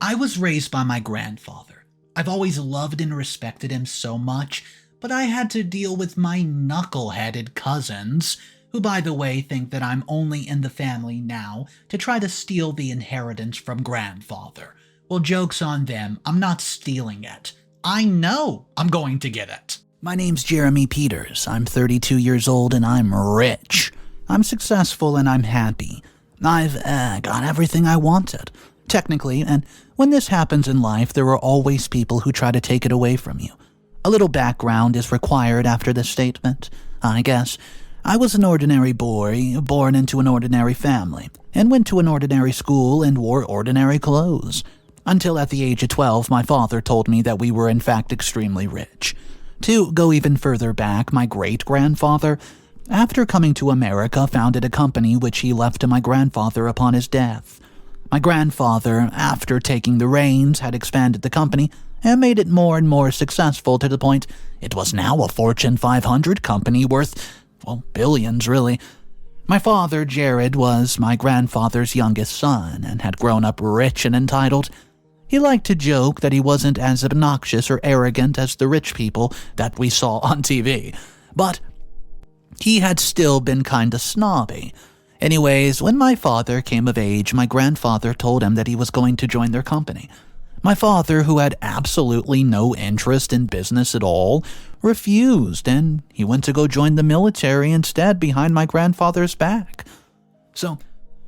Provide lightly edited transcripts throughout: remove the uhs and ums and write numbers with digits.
I was raised by my grandfather. I've always loved and respected him so much, but I had to deal with my knuckle-headed cousins, who by the way think that I'm only in the family now to try to steal the inheritance from grandfather. Well, joke's on them, I'm not stealing it. I know I'm going to get it. My name's Jeremy Peters, I'm 32 years old and I'm rich. I'm successful and I'm happy. I've got everything I wanted, technically, and when this happens in life, there are always people who try to take it away from you. A little background is required after this statement, I guess. I was an ordinary boy, born into an ordinary family, and went to an ordinary school and wore ordinary clothes. Until at the age of 12, my father told me that we were in fact extremely rich. To go even further back, my great-grandfather, after coming to America, founded a company which he left to my grandfather upon his death. My grandfather, after taking the reins, had expanded the company and made it more and more successful to the point it was now a Fortune 500 company worth, well, billions really. My father, Jared, was my grandfather's youngest son and had grown up rich and entitled. He liked to joke that he wasn't as obnoxious or arrogant as the rich people that we saw on TV, but he had still been kinda snobby. Anyways, when my father came of age, my grandfather told him that he was going to join their company. My father, who had absolutely no interest in business at all, refused, and he went to go join the military instead behind my grandfather's back. So,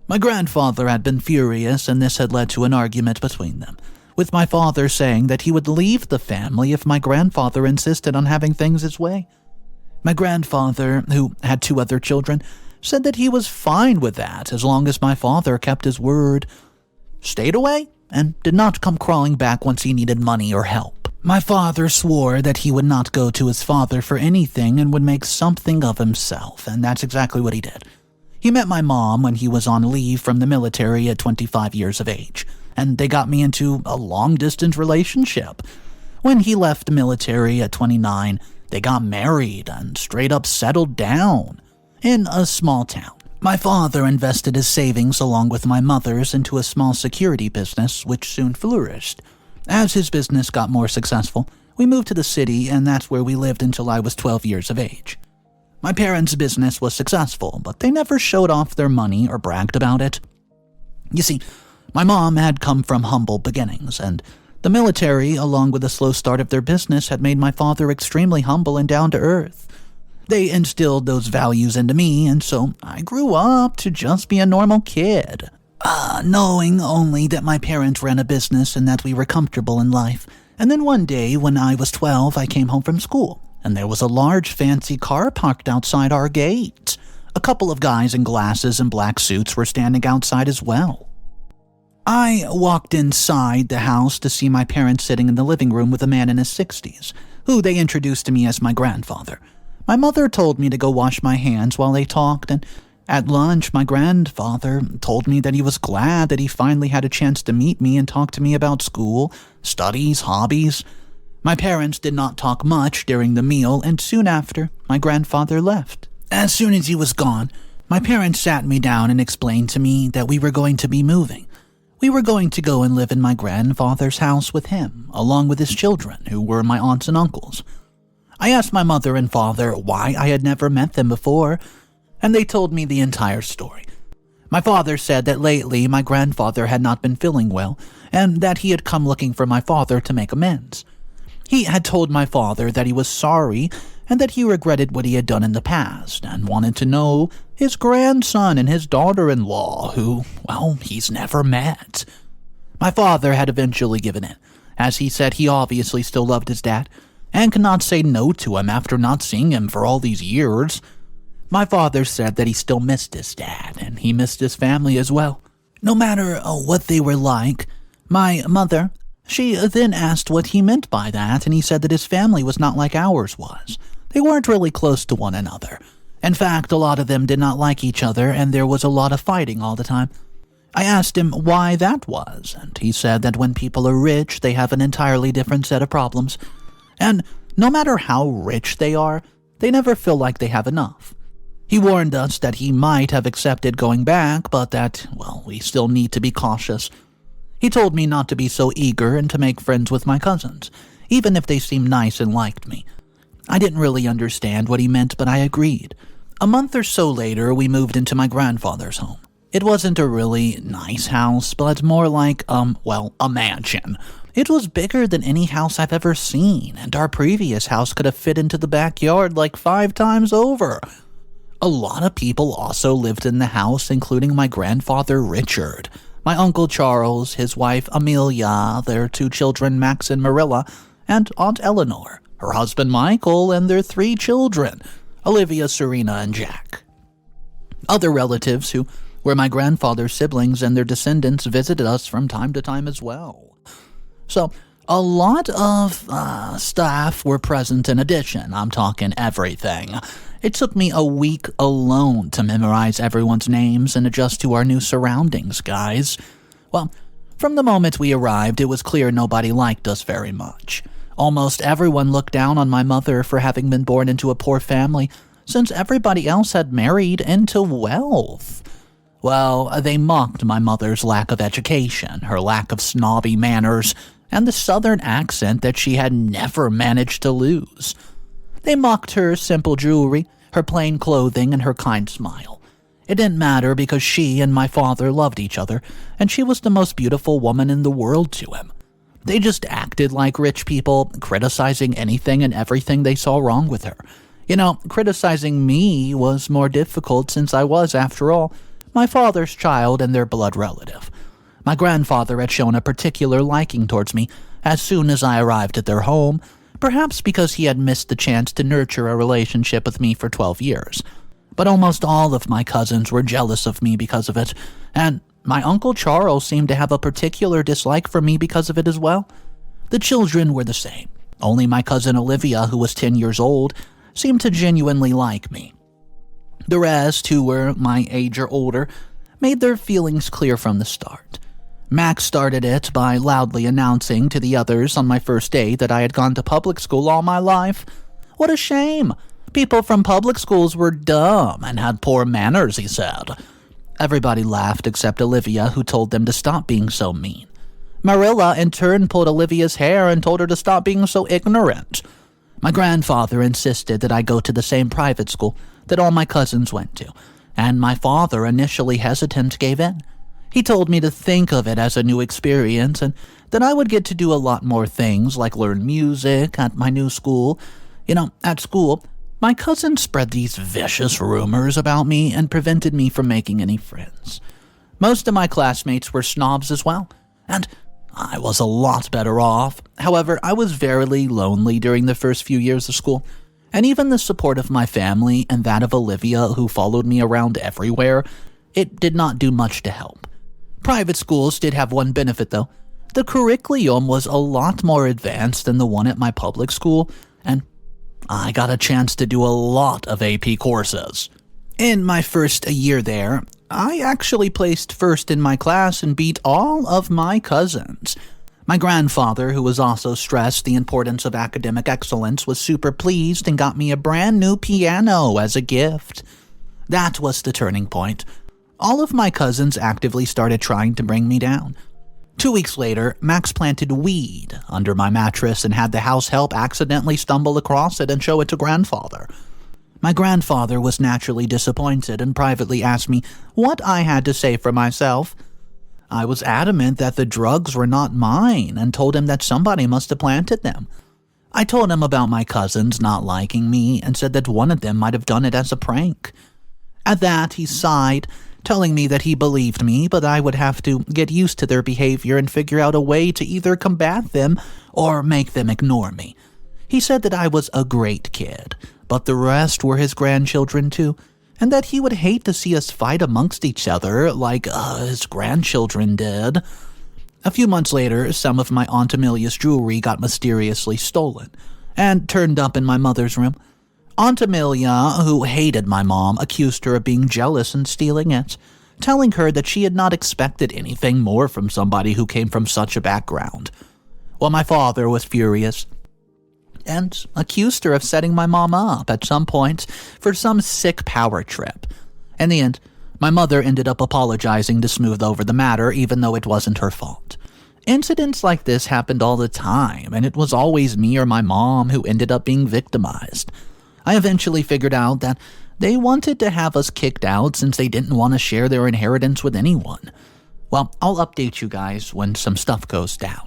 my grandfather had been furious, and this had led to an argument between them, with my father saying that he would leave the family if my grandfather insisted on having things his way. My grandfather, who had 2 other children, said that he was fine with that as long as my father kept his word, stayed away, and did not come crawling back once he needed money or help. My father swore that he would not go to his father for anything and would make something of himself, and that's exactly what he did. He met my mom when he was on leave from the military at 25 years of age, and they got me into a long-distance relationship. When he left the military at 29, they got married and straight up settled down in a small town. My father invested his savings along with my mother's into a small security business, which soon flourished. As his business got more successful, we moved to the city, and that's where we lived until I was 12 years of age. My parents' business was successful, but they never showed off their money or bragged about it. You see, my mom had come from humble beginnings, and the military, along with the slow start of their business, had made my father extremely humble and down to earth. They instilled those values into me, and so I grew up to just be a normal kid. Knowing only that my parents ran a business and that we were comfortable in life. And then one day, when I was 12, I came home from school, and there was a large fancy car parked outside our gate. A couple of guys in glasses and black suits were standing outside as well. I walked inside the house to see my parents sitting in the living room with a man in his 60s, who they introduced to me as my grandfather. My mother told me to go wash my hands while they talked, and at lunch, my grandfather told me that he was glad that he finally had a chance to meet me and talk to me about school, studies, hobbies. My parents did not talk much during the meal, and soon after, my grandfather left. As soon as he was gone, my parents sat me down and explained to me that we were going to be moving. We were going to go and live in my grandfather's house with him, along with his children, who were my aunts and uncles. I asked my mother and father why I had never met them before, and they told me the entire story. My father said that lately my grandfather had not been feeling well, and that he had come looking for my father to make amends. He had told my father that he was sorry and that he regretted what he had done in the past and wanted to know his grandson and his daughter-in-law, who, well, he's never met. My father had eventually given in, as he said he obviously still loved his dad and could not say no to him after not seeing him for all these years. My father said that he still missed his dad, and he missed his family as well. No matter what they were like, my mother, she then asked what he meant by that, and he said that his family was not like ours was. They weren't really close to one another. In fact, a lot of them did not like each other, and there was a lot of fighting all the time. I asked him why that was, and he said that when people are rich, they have an entirely different set of problems. And no matter how rich they are, they never feel like they have enough. He warned us that he might have accepted going back, but that, well, we still need to be cautious. He told me not to be so eager and to make friends with my cousins, even if they seemed nice and liked me. I didn't really understand what he meant, but I agreed. A month or so later, we moved into my grandfather's home. It wasn't a really nice house, but more like, a mansion. It was bigger than any house I've ever seen, and our previous house could have fit into the backyard like 5 times over. A lot of people also lived in the house, including my grandfather Richard, my uncle Charles, his wife Amelia, their 2 children Max and Marilla, and Aunt Eleanor, her husband Michael, and their 3 children, Olivia, Serena, and Jack. Other relatives who were my grandfather's siblings and their descendants visited us from time to time as well. So, a lot of staff were present in addition. I'm talking everything. It took me a week alone to memorize everyone's names and adjust to our new surroundings, guys. Well, from the moment we arrived, it was clear nobody liked us very much. Almost everyone looked down on my mother for having been born into a poor family, since everybody else had married into wealth. Well, they mocked my mother's lack of education, her lack of snobby manners, and the southern accent that she had never managed to lose. They mocked her simple jewelry, her plain clothing, and her kind smile. It didn't matter because she and my father loved each other, and she was the most beautiful woman in the world to him. They just acted like rich people, criticizing anything and everything they saw wrong with her. You know, criticizing me was more difficult since I was, after all, my father's child and their blood relative. My grandfather had shown a particular liking towards me as soon as I arrived at their home, perhaps because he had missed the chance to nurture a relationship with me for 12 years. But almost all of my cousins were jealous of me because of it, and my Uncle Charles seemed to have a particular dislike for me because of it as well. The children were the same. Only my cousin Olivia, who was 10 years old, seemed to genuinely like me. The rest, who were my age or older, made their feelings clear from the start. Max started it by loudly announcing to the others on my first day that I had gone to public school all my life. What a shame! People from public schools were dumb and had poor manners, he said. Everybody laughed except Olivia, who told them to stop being so mean. Marilla, in turn, pulled Olivia's hair and told her to stop being so ignorant. My grandfather insisted that I go to the same private school that all my cousins went to, and my father, initially hesitant, gave in. He told me to think of it as a new experience and that I would get to do a lot more things like learn music at my new school. You know, at school, my cousins spread these vicious rumors about me and prevented me from making any friends. Most of my classmates were snobs as well, and I was a lot better off. However, I was very lonely during the first few years of school, and even the support of my family and that of Olivia, who followed me around everywhere, it did not do much to help. Private schools did have one benefit, though. The curriculum was a lot more advanced than the one at my public school, and I got a chance to do a lot of AP courses. In my first year there, I actually placed first in my class and beat all of my cousins. My grandfather, who was also stressed the importance of academic excellence, was super pleased and got me a brand new piano as a gift. That was the turning point. All of my cousins actively started trying to bring me down. 2 weeks later, Max planted weed under my mattress and had the house help accidentally stumble across it and show it to grandfather. My grandfather was naturally disappointed and privately asked me what I had to say for myself. I was adamant that the drugs were not mine and told him that somebody must have planted them. I told him about my cousins not liking me and said that one of them might have done it as a prank. At that, he sighed, telling me that he believed me, but I would have to get used to their behavior and figure out a way to either combat them or make them ignore me. He said that I was a great kid, but the rest were his grandchildren too, and that he would hate to see us fight amongst each other like his grandchildren did. A few months later, some of my Aunt Amelia's jewelry got mysteriously stolen and turned up in my mother's room. Aunt Amelia, who hated my mom, accused her of being jealous and stealing it, telling her that she had not expected anything more from somebody who came from such a background. Well, my father was furious and accused her of setting my mom up at some point for some sick power trip. In the end, my mother ended up apologizing to smooth over the matter, even though it wasn't her fault. Incidents like this happened all the time, and it was always me or my mom who ended up being victimized. I eventually figured out that they wanted to have us kicked out since they didn't want to share their inheritance with anyone. Well, I'll update you guys when some stuff goes down.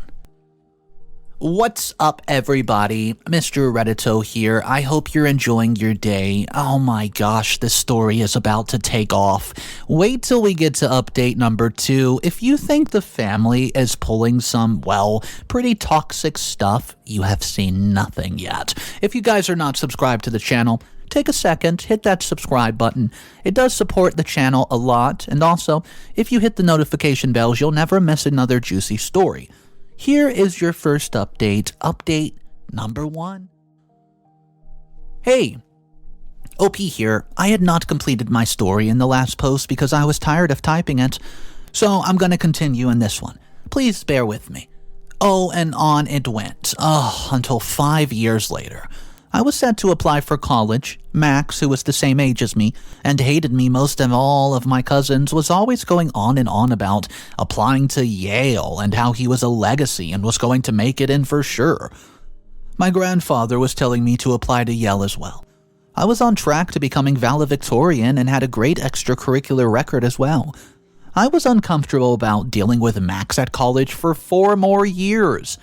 What's up, everybody? Mr. Reddito here. I hope you're enjoying your day. Oh my gosh, this story is about to take off. Wait till we get to update number 2. If you think the family is pulling some, well, pretty toxic stuff, you have seen nothing yet. If you guys are not subscribed to the channel, take a second, hit that subscribe button. It does support the channel a lot, and also, if you hit the notification bells, you'll never miss another juicy story. Here is your first update, update number 1. Hey, OP here. I had not completed my story in the last post because I was tired of typing it, so I'm going to continue in this one. Please bear with me. Oh, and on it went. Until 5 years later. I was set to apply for college. Max, who was the same age as me and hated me most of all of my cousins, was always going on and on about applying to Yale and how he was a legacy and was going to make it in for sure. My grandfather was telling me to apply to Yale as well. I was on track to becoming valedictorian and had a great extracurricular record as well. I was uncomfortable about dealing with Max at college for 4 more years.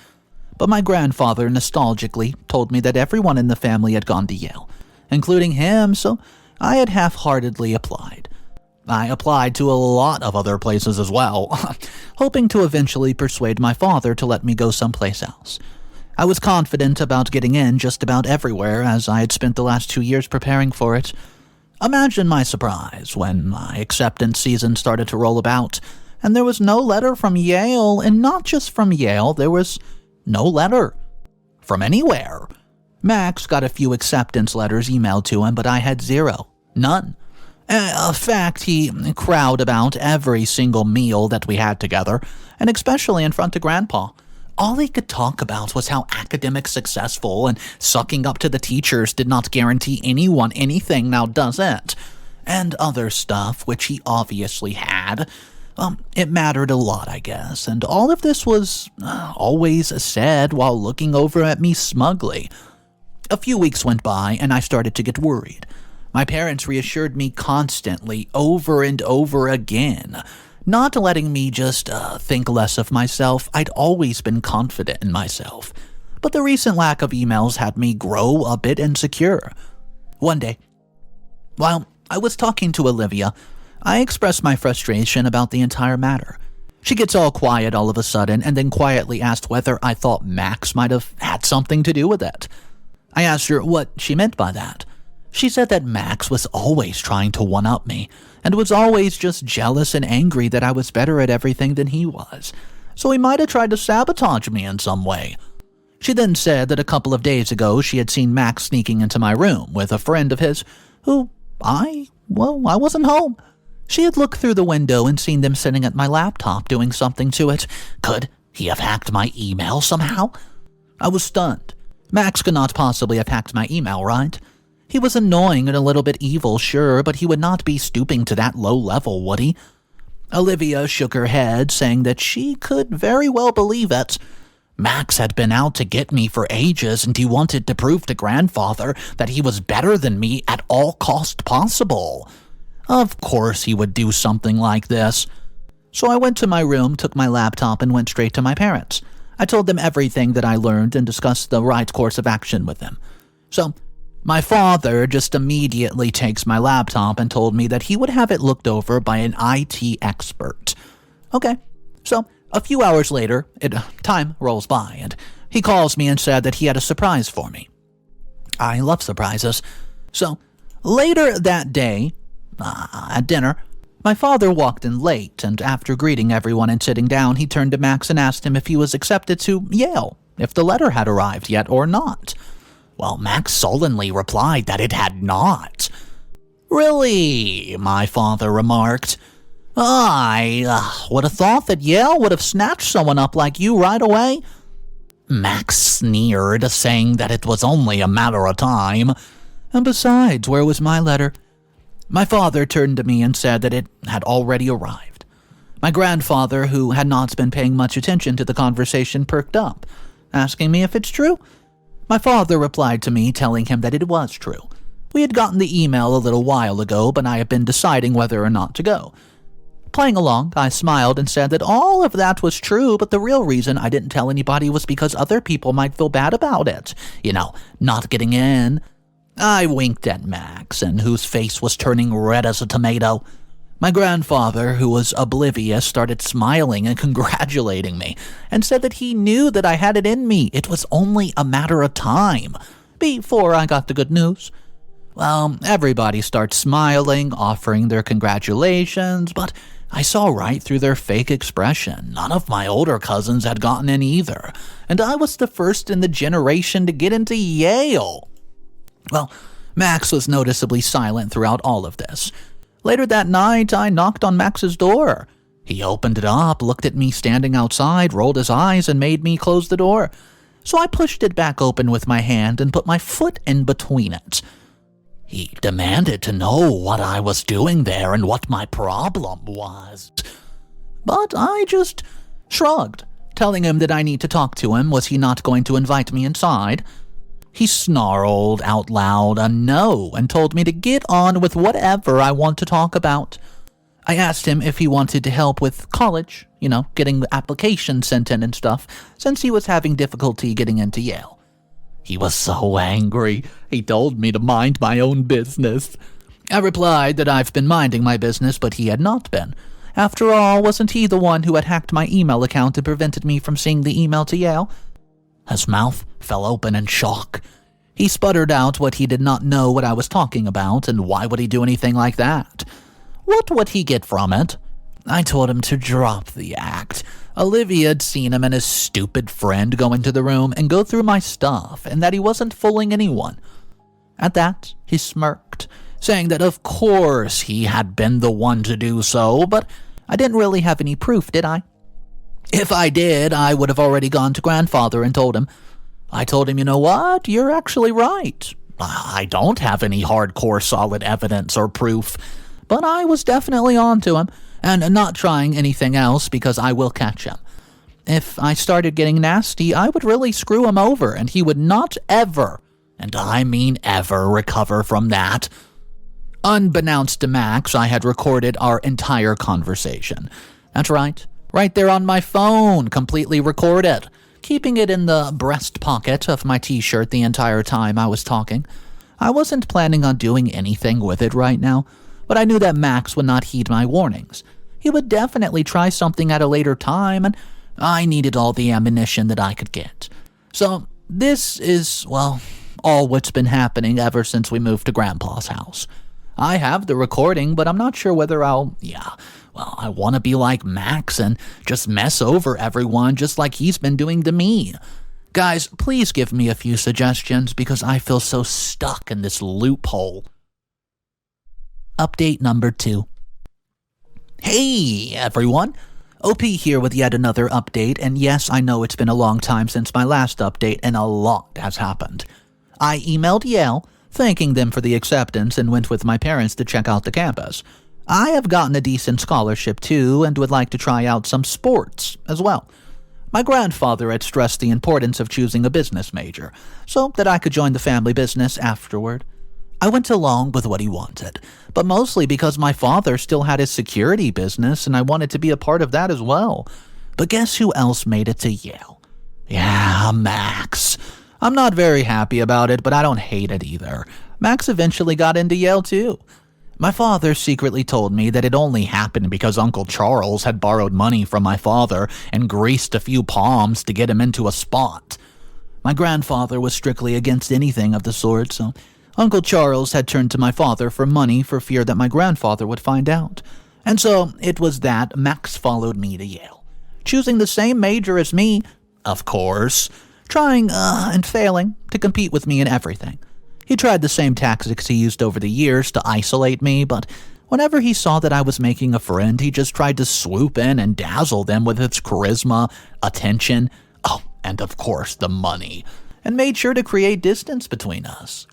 But my grandfather nostalgically told me that everyone in the family had gone to Yale, including him, so I had half-heartedly applied. I applied to a lot of other places as well, hoping to eventually persuade my father to let me go someplace else. I was confident about getting in just about everywhere, as I had spent the last 2 years preparing for it. Imagine my surprise when my acceptance season started to roll about, and there was no letter from Yale, and not just from Yale, there was no letter from anywhere. Max got a few acceptance letters emailed to him, but I had 0. None. In fact, he crowed about every single meal that we had together, and especially in front of Grandpa. All he could talk about was how academic successful and sucking up to the teachers did not guarantee anyone anything, now does it? And other stuff, which he obviously had. It mattered a lot, I guess, and all of this was always said while looking over at me smugly. A few weeks went by, and I started to get worried. My parents reassured me constantly, over and over again, not letting me just think less of myself. I'd always been confident in myself, but the recent lack of emails had me grow a bit insecure. One day, while I was talking to Olivia, I expressed my frustration about the entire matter. She gets all quiet all of a sudden and then quietly asked whether I thought Max might have had something to do with it. I asked her what she meant by that. She said that Max was always trying to one-up me and was always just jealous and angry that I was better at everything than he was, so he might have tried to sabotage me in some way. She then said that a couple of days ago she had seen Max sneaking into my room with a friend of his who I wasn't home. She had looked through the window and seen them sitting at my laptop doing something to it. Could he have hacked my email somehow? I was stunned. Max could not possibly have hacked my email, right? He was annoying and a little bit evil, sure, but he would not be stooping to that low level, would he? Olivia shook her head, saying that she could very well believe it. Max had been out to get me for ages, and he wanted to prove to Grandfather that he was better than me at all cost possible. Of course he would do something like this. So I went to my room, took my laptop, and went straight to my parents. I told them everything that I learned and discussed the right course of action with them. So my father just immediately takes my laptop and told me that he would have it looked over by an IT expert. Okay, so a few hours later, time rolls by, and he calls me and said that he had a surprise for me. I love surprises. So later that day, at dinner, my father walked in late, and after greeting everyone and sitting down, he turned to Max and asked him if he was accepted to Yale, if the letter had arrived yet or not. Well, Max sullenly replied that it had not. Really? My father remarked. I would have thought that Yale would have snatched someone up like you right away. Max sneered, saying that it was only a matter of time. And besides, where was my letter? My father turned to me and said that it had already arrived. My grandfather, who had not been paying much attention to the conversation, perked up, asking me if it's true. My father replied to me, telling him that it was true. We had gotten the email a little while ago, but I had been deciding whether or not to go. Playing along, I smiled and said that all of that was true, but the real reason I didn't tell anybody was because other people might feel bad about it. Not getting in. I winked at Max, and whose face was turning red as a tomato. My grandfather, who was oblivious, started smiling and congratulating me, and said that he knew that I had it in me. It was only a matter of time before I got the good news. Well, everybody starts smiling, offering their congratulations, but I saw right through their fake expression. None of my older cousins had gotten in either, and I was the first in the generation to get into Yale. Well, Max was noticeably silent throughout all of this. Later that night, I knocked on Max's door. He opened it up, looked at me standing outside, rolled his eyes, and made me close the door. So I pushed it back open with my hand and put my foot in between it. He demanded to know what I was doing there and what my problem was. But I just shrugged, telling him that I need to talk to him. Was he not going to invite me inside? He snarled out loud a no and told me to get on with whatever I want to talk about. I asked him if he wanted to help with college, getting the application sent in and stuff, since he was having difficulty getting into Yale. He was so angry, he told me to mind my own business. I replied that I've been minding my business, but he had not been. After all, wasn't he the one who had hacked my email account and prevented me from seeing the email to Yale? His mouth fell open in shock. He sputtered out what he did not know what I was talking about, and why would he do anything like that? What would he get from it? I told him to drop the act. Olivia had seen him and his stupid friend go into the room and go through my stuff, and that he wasn't fooling anyone. At that, he smirked, saying that of course he had been the one to do so, but I didn't really have any proof, did I? If I did, I would have already gone to grandfather and told him. I told him, you know what, you're actually right. I don't have any hardcore solid evidence or proof, but I was definitely on to him, and not trying anything else because I will catch him. If I started getting nasty, I would really screw him over, and he would not ever, and I mean ever, recover from that. Unbeknownst to Max, I had recorded our entire conversation. That's right. Right there on my phone, completely recorded, keeping it in the breast pocket of my t-shirt the entire time I was talking. I wasn't planning on doing anything with it right now, but I knew that Max would not heed my warnings. He would definitely try something at a later time, and I needed all the ammunition that I could get. So this is, well, all what's been happening ever since we moved to Grandpa's house. I have the recording, but I'm not sure whether I want to be like Max and just mess over everyone just like he's been doing to me. Guys, please give me a few suggestions because I feel so stuck in this loophole. Update number 2. Hey, everyone. OP here with yet another update, and yes, I know it's been a long time since my last update, and a lot has happened. I emailed Yale, thanking them for the acceptance, and went with my parents to check out the campus. I have gotten a decent scholarship too, and would like to try out some sports as well. My grandfather had stressed the importance of choosing a business major, so that I could join the family business afterward. I went along with what he wanted, but mostly because my father still had his security business and I wanted to be a part of that as well. But guess who else made it to Yale? Yeah, Max. I'm not very happy about it, but I don't hate it either. Max eventually got into Yale too. My father secretly told me that it only happened because Uncle Charles had borrowed money from my father and greased a few palms to get him into a spot. My grandfather was strictly against anything of the sort, so Uncle Charles had turned to my father for money for fear that my grandfather would find out. And so it was that Max followed me to Yale, choosing the same major as me, of course, trying and failing to compete with me in everything. He tried the same tactics he used over the years to isolate me, but whenever he saw that I was making a friend, he just tried to swoop in and dazzle them with his charisma, attention, and of course the money, and made sure to create distance between us.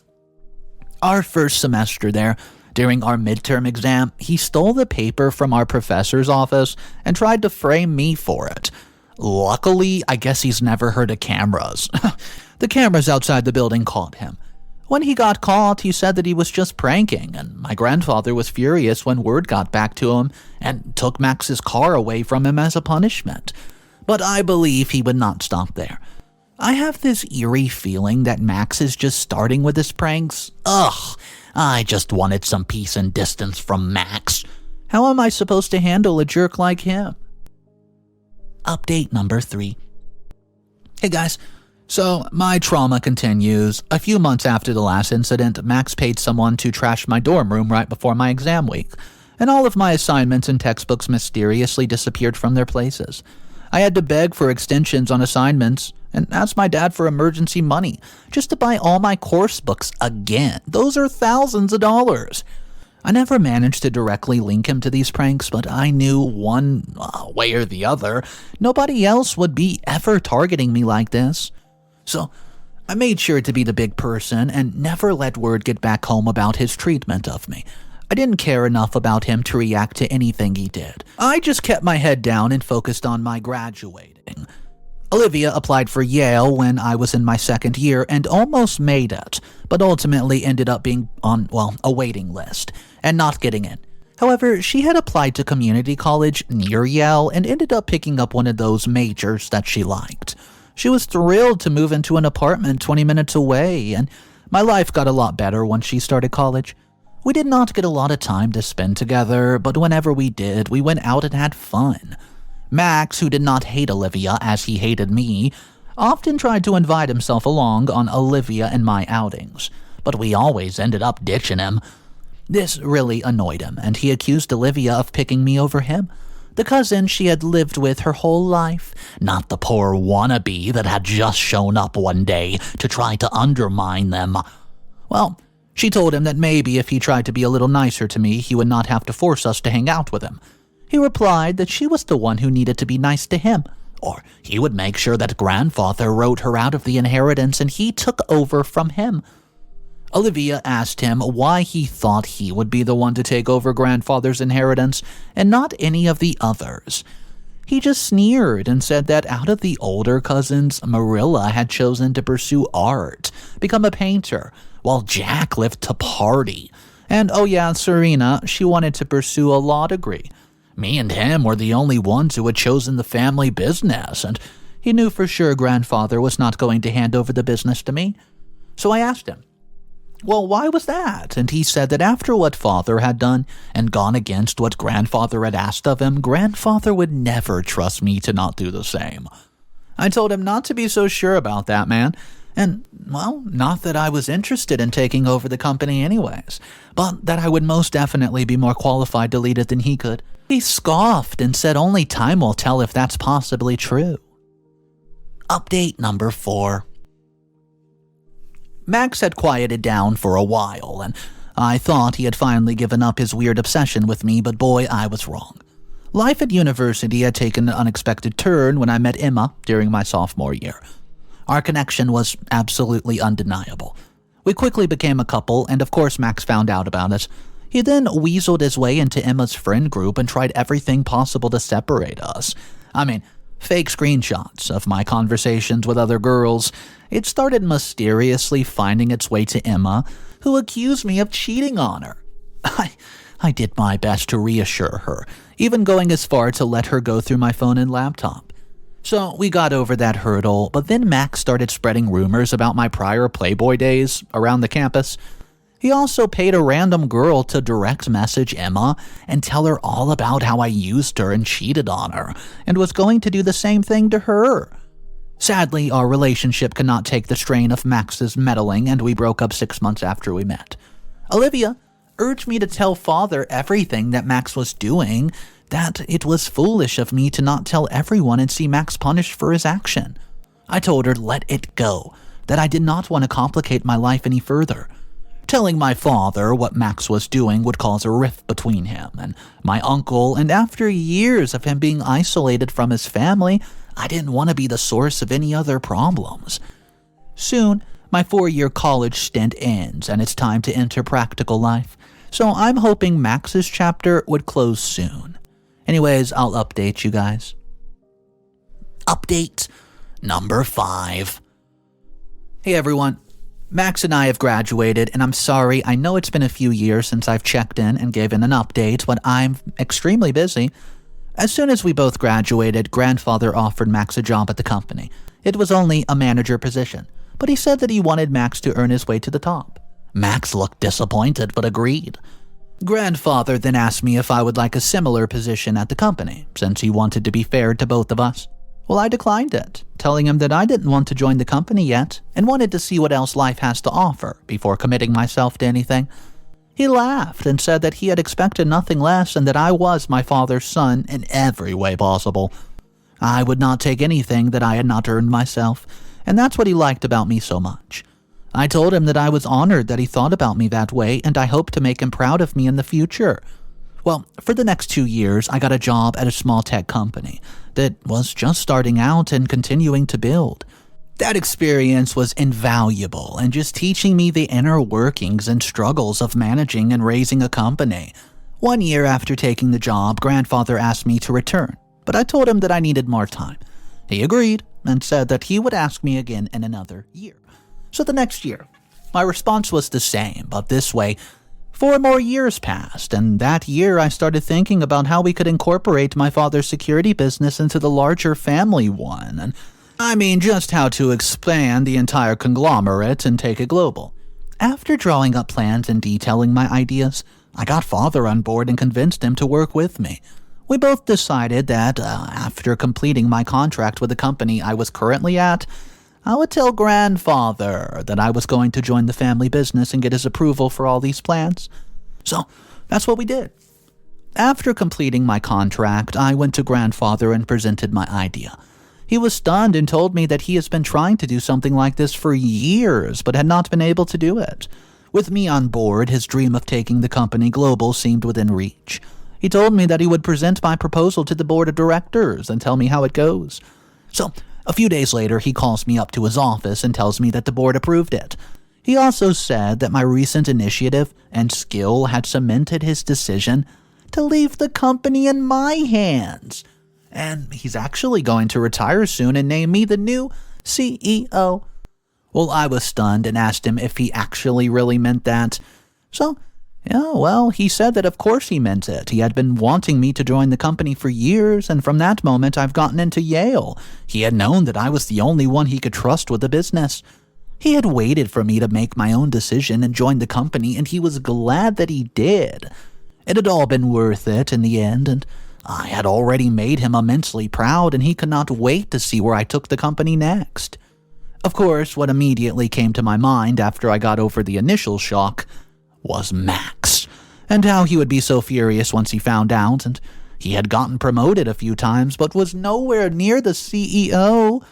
Our first semester there, During our midterm exam, he stole the paper from our professor's office and tried to frame me for it. Luckily, I guess he's never heard of cameras. The cameras outside the building caught him. When he got caught, he said that he was just pranking, and my grandfather was furious when word got back to him and took Max's car away from him as a punishment. But I believe he would not stop there. I have this eerie feeling that Max is just starting with his pranks. Ugh, I just wanted some peace and distance from Max. How am I supposed to handle a jerk like him? Update number 3. Hey guys, so my trauma continues. A few months after the last incident, Max paid someone to trash my dorm room right before my exam week, and all of my assignments and textbooks mysteriously disappeared from their places. I had to beg for extensions on assignments and ask my dad for emergency money just to buy all my course books again. Those are thousands of dollars. I never managed to directly link him to these pranks, but I knew one way or the other, nobody else would be ever targeting me like this. So I made sure to be the big person and never let word get back home about his treatment of me. I didn't care enough about him to react to anything he did. I just kept my head down and focused on my graduating. Olivia applied for Yale when I was in my second year and almost made it, but ultimately ended up being on, a waiting list and not getting in. However, she had applied to community college near Yale and ended up picking up one of those majors that she liked. She was thrilled to move into an apartment 20 minutes away, and my life got a lot better once she started college. We did not get a lot of time to spend together, but whenever we did, we went out and had fun. Max, who did not hate Olivia as he hated me, often tried to invite himself along on Olivia and my outings, but we always ended up ditching him. This really annoyed him, and he accused Olivia of picking me over him, the cousin she had lived with her whole life, not the poor wannabe that had just shown up one day to try to undermine them. Well, she told him that maybe if he tried to be a little nicer to me, he would not have to force us to hang out with him. He replied that she was the one who needed to be nice to him, or he would make sure that grandfather wrote her out of the inheritance and he took over from him. Olivia asked him why he thought he would be the one to take over grandfather's inheritance and not any of the others. He just sneered and said that out of the older cousins, Marilla had chosen to pursue art, become a painter, while Jack lived to party. And Serena, she wanted to pursue a law degree. Me and him were the only ones who had chosen the family business, and he knew for sure grandfather was not going to hand over the business to me. So I asked him, well, why was that? And he said that after what father had done and gone against what grandfather had asked of him, grandfather would never trust me to not do the same. I told him not to be so sure about that, man. And, not that I was interested in taking over the company anyways, but that I would most definitely be more qualified to lead it than he could. He scoffed and said only time will tell if that's possibly true. Update number 4. Max had quieted down for a while, and I thought he had finally given up his weird obsession with me, but boy, I was wrong. Life at university had taken an unexpected turn when I met Emma during my sophomore year. Our connection was absolutely undeniable. We quickly became a couple, and of course Max found out about it. He then weaseled his way into Emma's friend group and tried everything possible to separate us. Fake screenshots of my conversations with other girls. It started mysteriously finding its way to Emma, who accused me of cheating on her. I did my best to reassure her, even going as far to let her go through my phone and laptop. So we got over that hurdle, but then Max started spreading rumors about my prior Playboy days around the campus. He also paid a random girl to direct message Emma and tell her all about how I used her and cheated on her, and was going to do the same thing to her. Sadly, our relationship could not take the strain of Max's meddling, and we broke up 6 months after we met. Olivia urged me to tell father everything that Max was doing, that it was foolish of me to not tell everyone and see Max punished for his action. I told her to let it go, that I did not want to complicate my life any further. Telling my father what Max was doing would cause a rift between him and my uncle, and after years of him being isolated from his family, I didn't want to be the source of any other problems. Soon, my 4-year college stint ends and it's time to enter practical life. So I'm hoping Max's chapter would close soon. Anyways, I'll update you guys. Update number 5. Hey everyone, Max and I have graduated, and I'm sorry, I know it's been a few years since I've checked in and given an update, but I'm extremely busy. As soon as we both graduated, Grandfather offered Max a job at the company. It was only a manager position, but he said that he wanted Max to earn his way to the top. Max looked disappointed, but agreed. Grandfather then asked me if I would like a similar position at the company, since he wanted to be fair to both of us. Well, I declined it, telling him that I didn't want to join the company yet and wanted to see what else life has to offer before committing myself to anything. He laughed and said that he had expected nothing less and that I was my father's son in every way possible. I would not take anything that I had not earned myself, and that's what he liked about me so much. I told him that I was honored that he thought about me that way, and I hoped to make him proud of me in the future. Well, for the next 2 years, I got a job at a small tech company that was just starting out and continuing to build. That experience was invaluable and just teaching me the inner workings and struggles of managing and raising a company. 1 year after taking the job, Grandfather asked me to return, but I told him that I needed more time. He agreed and said that he would ask me again in another year. So the next year, my response was the same, but this way, 4 more years passed, and that year I started thinking about how we could incorporate my father's security business into the larger family one, and I mean just how to expand the entire conglomerate and take it global. After drawing up plans and detailing my ideas, I got Father on board and convinced him to work with me. We both decided that after completing my contract with the company I was currently at, I would tell Grandfather that I was going to join the family business and get his approval for all these plans. So that's what we did. After completing my contract, I went to Grandfather and presented my idea. He was stunned and told me that he has been trying to do something like this for years, but had not been able to do it. With me on board, his dream of taking the company global seemed within reach. He told me that he would present my proposal to the board of directors and tell me how it goes. So, a few days later, he calls me up to his office and tells me that the board approved it. He also said that my recent initiative and skill had cemented his decision to leave the company in my hands. And he's actually going to retire soon and name me the new CEO. Well, I was stunned and asked him if he actually really meant that. So, yeah, well, he said that of course he meant it. He had been wanting me to join the company for years, and from that moment I've gotten into Yale. He had known that I was the only one he could trust with the business. He had waited for me to make my own decision and join the company, and he was glad that he did. It had all been worth it in the end, and I had already made him immensely proud, and he could not wait to see where I took the company next. Of course, what immediately came to my mind after I got over the initial shock was Max, and how he would be so furious once he found out, and he had gotten promoted a few times but was nowhere near the CEO.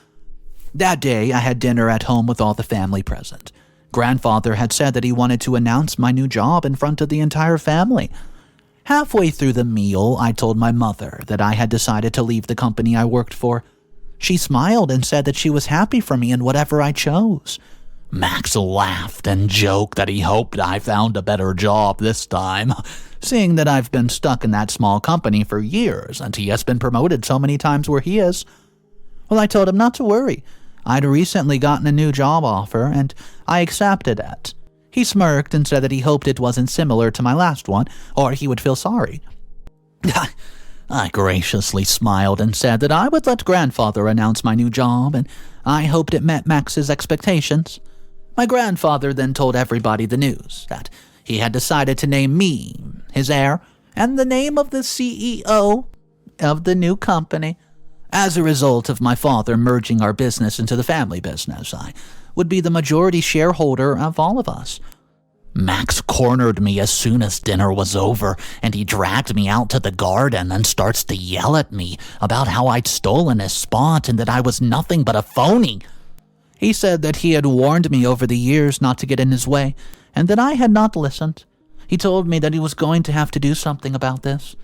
That day, I had dinner at home with all the family present. Grandfather had said that he wanted to announce my new job in front of the entire family. Halfway through the meal, I told my mother that I had decided to leave the company I worked for. She smiled and said that she was happy for me in whatever I chose. Max laughed and joked that he hoped I found a better job this time, seeing that I've been stuck in that small company for years and he has been promoted so many times where he is. Well, I told him not to worry. I'd recently gotten a new job offer and I accepted it. He smirked and said that he hoped it wasn't similar to my last one, or he would feel sorry. I graciously smiled and said that I would let Grandfather announce my new job, and I hoped it met Max's expectations. My grandfather then told everybody the news, that he had decided to name me, his heir, and the name of the CEO of the new company. As a result of my father merging our business into the family business, I would be the majority shareholder of all of us. Max cornered me as soon as dinner was over, and he dragged me out to the garden and starts to yell at me about how I'd stolen his spot and that I was nothing but a phony. He said that he had warned me over the years not to get in his way, and that I had not listened. He told me that he was going to have to do something about this.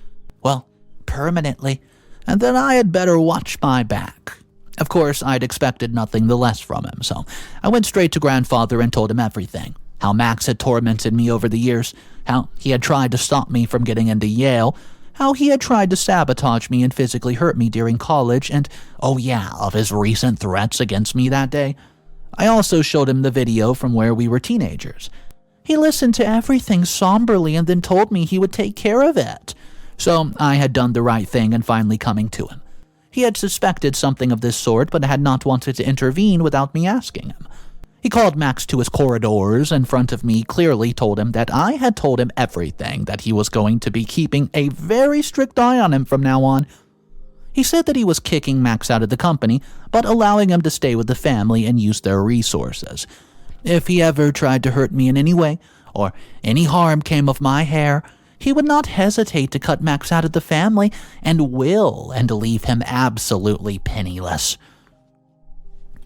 Well, permanently, and that I had better watch my back. Of course, I'd expected nothing the less from him, so I went straight to Grandfather and told him everything. how Max had tormented me over the years, how he had tried to stop me from getting into Yale, how he had tried to sabotage me and physically hurt me during college, and, oh yeah, of his recent threats against me that day. I also showed him the video from where we were teenagers. He listened to everything somberly and then told me he would take care of it. So I had done the right thing and finally coming to him. He had suspected something of this sort but had not wanted to intervene without me asking him. He called Max to his corridors in front of me, clearly told him that I had told him everything, that he was going to be keeping a very strict eye on him from now on. He said that he was kicking Max out of the company, but allowing him to stay with the family and use their resources. If he ever tried to hurt me in any way, or any harm came of my hair, he would not hesitate to cut Max out of the family and leave him absolutely penniless.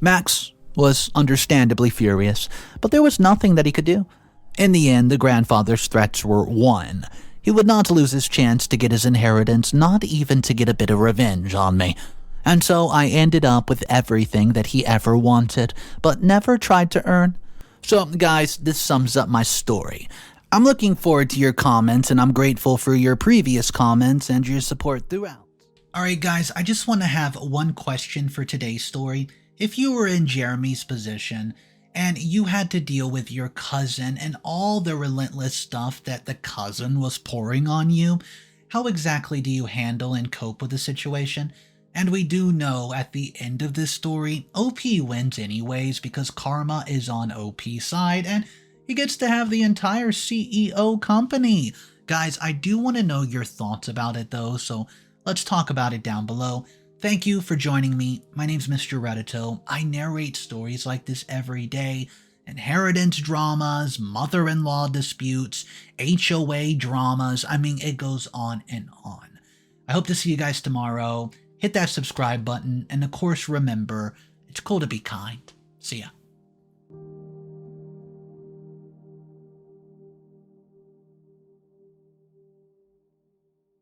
Max was understandably furious, but there was nothing that he could do. In the end, the grandfather's threats were won. He would not lose his chance to get his inheritance, not even to get a bit of revenge on me. And so I ended up with everything that he ever wanted, but never tried to earn. So, guys, this sums up my story. I'm looking forward to your comments, and I'm grateful for your previous comments and your support throughout. Alright guys, I just want to have one question for today's story. If you were in Jeremy's position, and you had to deal with your cousin and all the relentless stuff that the cousin was pouring on you, how exactly do you handle and cope with the situation? And we do know at the end of this story, OP wins anyways because karma is on OP's side and he gets to have the entire CEO company. Guys, I do want to know your thoughts about it though, so let's talk about it down below. Thank you for joining me. My name's Mr. Reddito. I narrate stories like this every day. Inheritance dramas, mother-in-law disputes, HOA dramas. I mean, it goes on and on. I hope to see you guys tomorrow. Hit that subscribe button, and of course remember, it's cool to be kind. See ya.